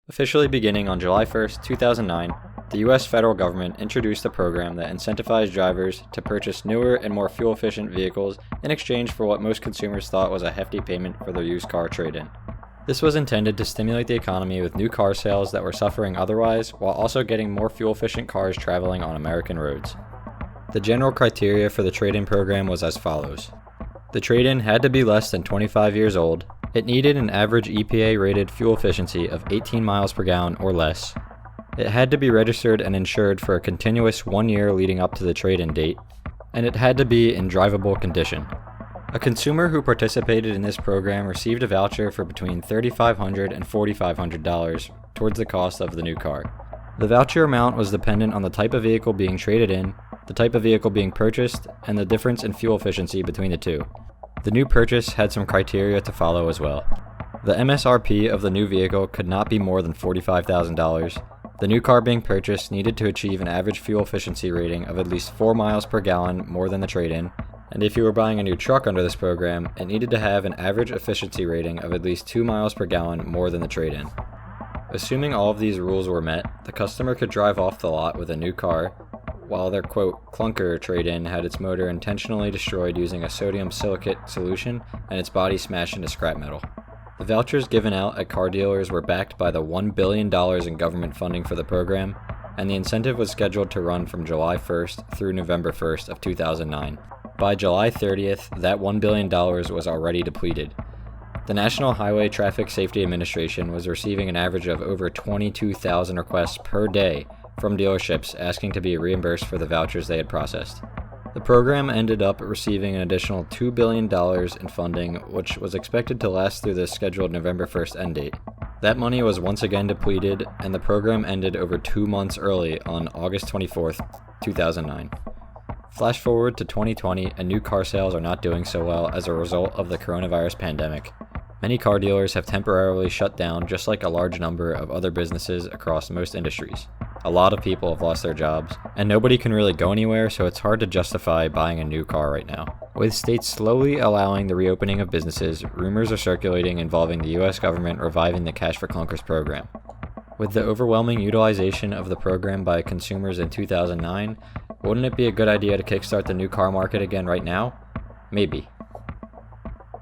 Officially beginning on July 1st, 2009, the U.S. federal government introduced a program that incentivized drivers to purchase newer and more fuel-efficient vehicles in exchange for what most consumers thought was a hefty payment for their used car trade-in. This was intended to stimulate the economy with new car sales that were suffering otherwise, while also getting more fuel-efficient cars traveling on American roads. The general criteria for the trade-in program was as follows. The trade-in had to be less than 25 years old. It needed an average EPA-rated fuel efficiency of 18 miles per gallon or less. It had to be registered and insured for a continuous 1 year leading up to the trade-in date, and it had to be in drivable condition. A consumer who participated in this program received a voucher for between $3,500 and $4,500 towards the cost of the new car. The voucher amount was dependent on the type of vehicle being traded in, the type of vehicle being purchased, and the difference in fuel efficiency between the two. The new purchase had some criteria to follow as well. The MSRP of the new vehicle could not be more than $45,000. The new car being purchased needed to achieve an average fuel efficiency rating of at least 4 miles per gallon more than the trade-in, and if you were buying a new truck under this program, it needed to have an average efficiency rating of at least 2 miles per gallon more than the trade-in. Assuming all of these rules were met, the customer could drive off the lot with a new car, while their quote clunker trade-in had its motor intentionally destroyed using a sodium silicate solution and its body smashed into scrap metal. The vouchers given out at car dealers were backed by the $1 billion in government funding for the program, and the incentive was scheduled to run from July 1st through November 1st of 2009. By July 30th, that $1 billion was already depleted. The National Highway Traffic Safety Administration was receiving an average of over 22,000 requests per day from dealerships asking to be reimbursed for the vouchers they had processed. The program ended up receiving an additional $2 billion in funding, which was expected to last through the scheduled November 1st end date. That money was once again depleted, and the program ended over 2 months early on August 24th, 2009. Flash forward to 2020, and new car sales are not doing so well as a result of the coronavirus pandemic. Many car dealers have temporarily shut down, just like a large number of other businesses across most industries. A lot of people have lost their jobs, and nobody can really go anywhere, so it's hard to justify buying a new car right now. With states slowly allowing the reopening of businesses, rumors are circulating involving the US government reviving the Cash for Clunkers program. With the overwhelming utilization of the program by consumers in 2009, wouldn't it be a good idea to kickstart the new car market again right now? Maybe.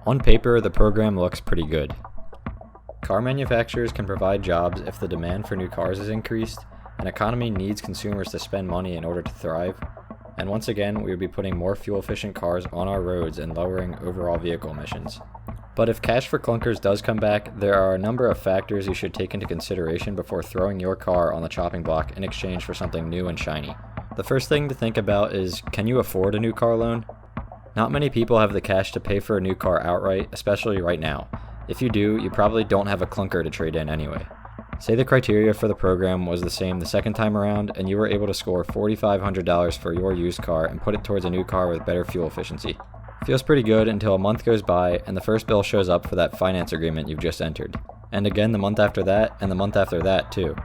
On paper, the program looks pretty good. Car manufacturers can provide jobs if the demand for new cars is increased. An economy needs consumers to spend money in order to thrive, and once again, we would be putting more fuel-efficient cars on our roads and lowering overall vehicle emissions. But if Cash for Clunkers does come back, there are a number of factors you should take into consideration before throwing your car on the chopping block in exchange for something new and shiny. The first thing to think about is, can you afford a new car loan? Not many people have the cash to pay for a new car outright, especially right now. If you do, you probably don't have a clunker to trade in anyway. Say the criteria for the program was the same the second time around, and you were able to score $4,500 for your used car and put it towards a new car with better fuel efficiency. Feels pretty good until a month goes by and the first bill shows up for that finance agreement you've just entered. And again the month after that, and the month after that too.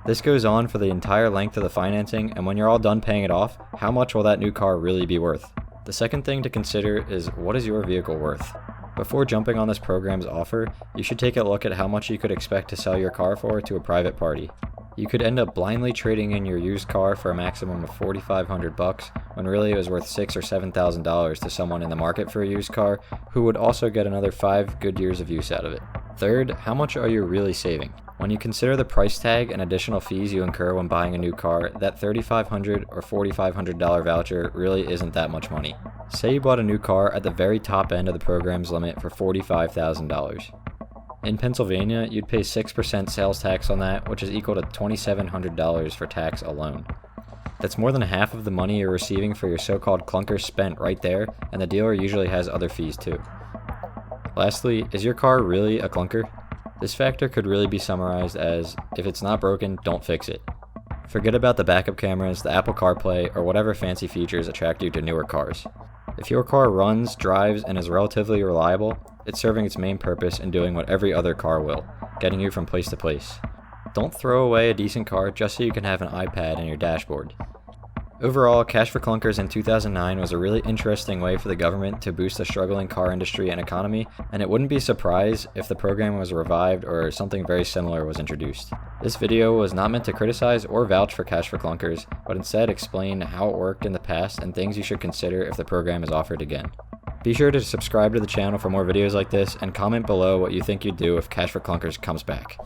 This goes on for the entire length of the financing, and when you're all done paying it off, how much will that new car really be worth? The second thing to consider is, what is your vehicle worth? Before jumping on this program's offer, you should take a look at how much you could expect to sell your car for to a private party. You could end up blindly trading in your used car for a maximum of $4,500 when really it was worth $6,000 or $7,000 to someone in the market for a used car who would also get another 5 good years of use out of it. Third, how much are you really saving? When you consider the price tag and additional fees you incur when buying a new car, that $3,500 or $4,500 voucher really isn't that much money. Say you bought a new car at the very top end of the program's limit for $45,000. In Pennsylvania, you'd pay 6% sales tax on that, which is equal to $2,700 for tax alone. That's more than half of the money you're receiving for your so-called clunker spent right there, and the dealer usually has other fees too. Lastly, is your car really a clunker? This factor could really be summarized as, if it's not broken, don't fix it. Forget about the backup cameras, the Apple CarPlay, or whatever fancy features attract you to newer cars. If your car runs, drives, and is relatively reliable, it's serving its main purpose and doing what every other car will, getting you from place to place. Don't throw away a decent car just so you can have an iPad in your dashboard. Overall, Cash for Clunkers in 2009 was a really interesting way for the government to boost the struggling car industry and economy, and it wouldn't be surprised if the program was revived or something very similar was introduced. This video was not meant to criticize or vouch for Cash for Clunkers, but instead explain how it worked in the past and things you should consider if the program is offered again. Be sure to subscribe to the channel for more videos like this and comment below what you think you'd do if Cash for Clunkers comes back.